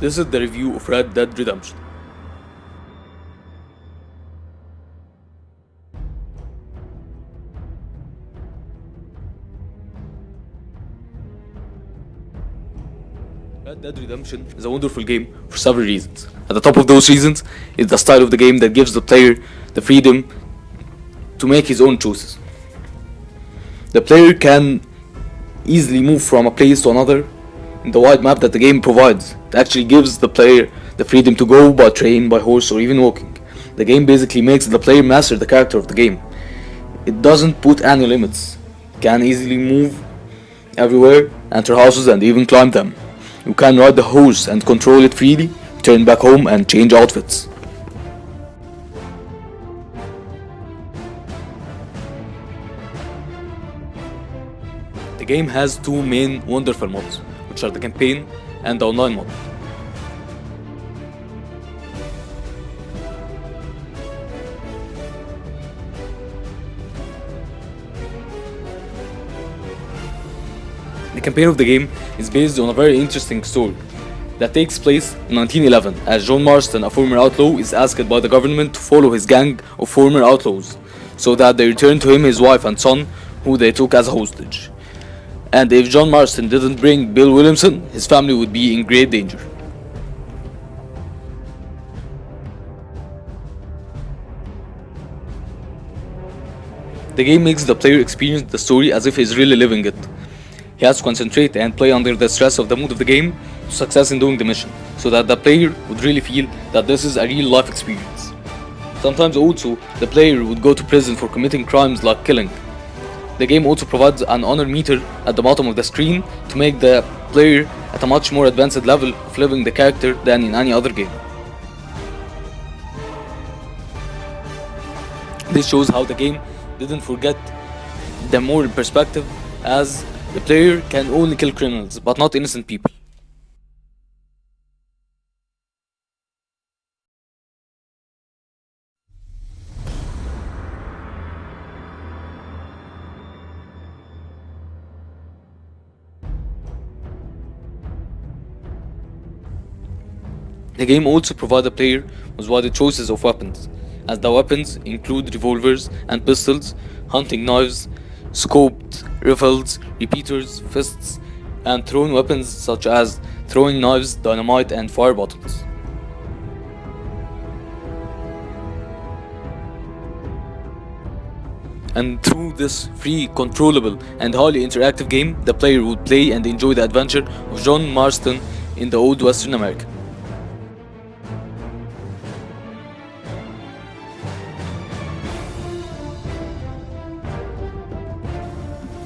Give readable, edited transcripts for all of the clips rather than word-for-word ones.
This is the review of Red Dead Redemption. Red Dead Redemption is a wonderful game for several reasons. At the top of those reasons is the style of the game that gives the player the freedom to make his own choices. The player can easily move from a place to another in the wide map that the game provides. It actually gives the player the freedom to go by train, by horse, or even walking. The game basically makes the player master the character of the game. It doesn't put any limits. You can easily move everywhere, enter houses, and even climb them. You can ride the horse and control it freely, turn back home and change outfits. The game has two main wonderful modes, which are the campaign and the online mode. The campaign of the game is based on a very interesting story that takes place in 1911, as John Marston, a former outlaw, is asked by the government to follow his gang of former outlaws so that they return to him his wife and son, who they took as a hostage. And if John Marston didn't bring Bill Williamson, his family would be in great danger. The game makes the player experience the story as if he's really living it. He has to concentrate and play under the stress of the mood of the game to success in doing the mission, so that the player would really feel that this is a real life experience. Sometimes also, the player would go to prison for committing crimes like killing. The game also provides an honor meter at the bottom of the screen to make the player at a much more advanced level of living the character than in any other game. This shows how the game didn't forget the moral perspective, as the player can only kill criminals but not innocent people. The game also provides the player with wider choices of weapons, as the weapons include revolvers and pistols, hunting knives, scoped rifles, repeaters, fists, and thrown weapons such as throwing knives, dynamite, and fire bottles. And through this free, controllable, and highly interactive game, the player would play and enjoy the adventure of John Marston in the old Western America.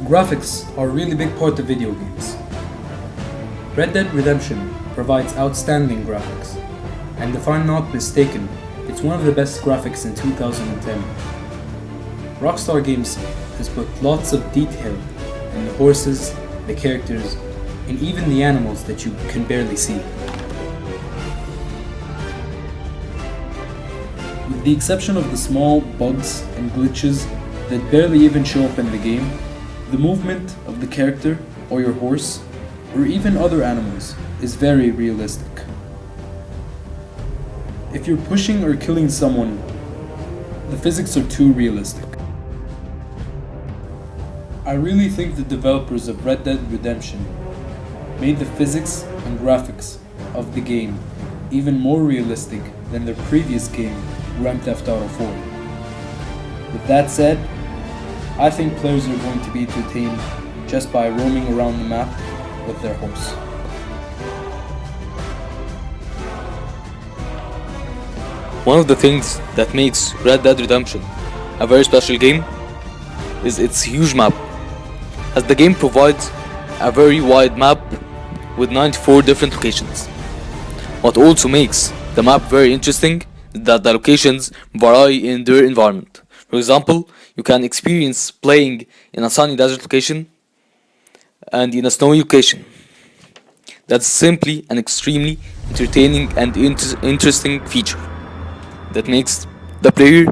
Graphics are a really big part of video games. Red Dead Redemption provides outstanding graphics, and if I'm not mistaken, it's one of the best graphics in 2010. Rockstar Games has put lots of detail in the horses, the characters, and even the animals that you can barely see. With the exception of the small bugs and glitches that barely even show up in the game, the movement of the character, or your horse, or even other animals is very realistic. If you're pushing or killing someone, the physics are too realistic. I really think the developers of Red Dead Redemption made the physics and graphics of the game even more realistic than their previous game, Grand Theft Auto 4. With that said, I think players are going to be entertained just by roaming around the map with their horse. One of the things that makes Red Dead Redemption a very special game is its huge map, as the game provides a very wide map with 94 different locations. What also makes the map very interesting is that the locations vary in their environment. For example, you can experience playing in a sunny desert location and in a snowy location. That's simply an extremely entertaining and interesting feature that makes the player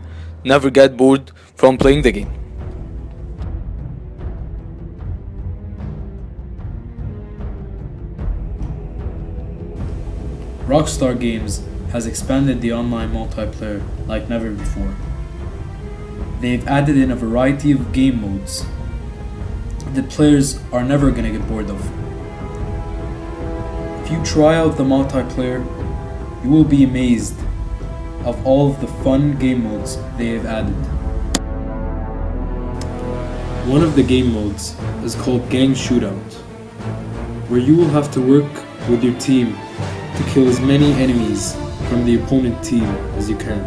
never get bored from playing the game. Rockstar Games has expanded the online multiplayer like never before. They've added in a variety of game modes that players are never gonna get bored of. If you try out the multiplayer, you will be amazed of all of the fun game modes they have added. One of the game modes is called Gang Shootout, where you will have to work with your team to kill as many enemies from the opponent team as you can.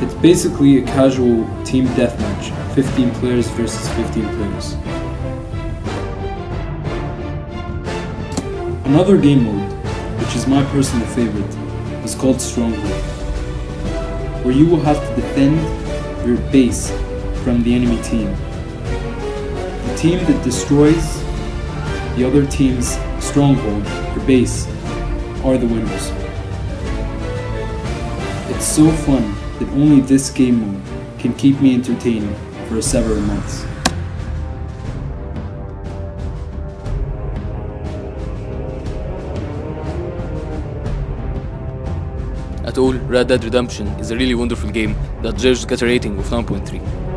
It's basically a casual team deathmatch, 15 players versus 15 players. Another game mode, which is my personal favorite, is called Stronghold, where you will have to defend your base from the enemy team. The team that destroys the other team's stronghold or base are the winners. It's so fun that only this game mode can keep me entertained for several months. At all, Red Dead Redemption is a really wonderful game that deserves to get a rating of 9.3.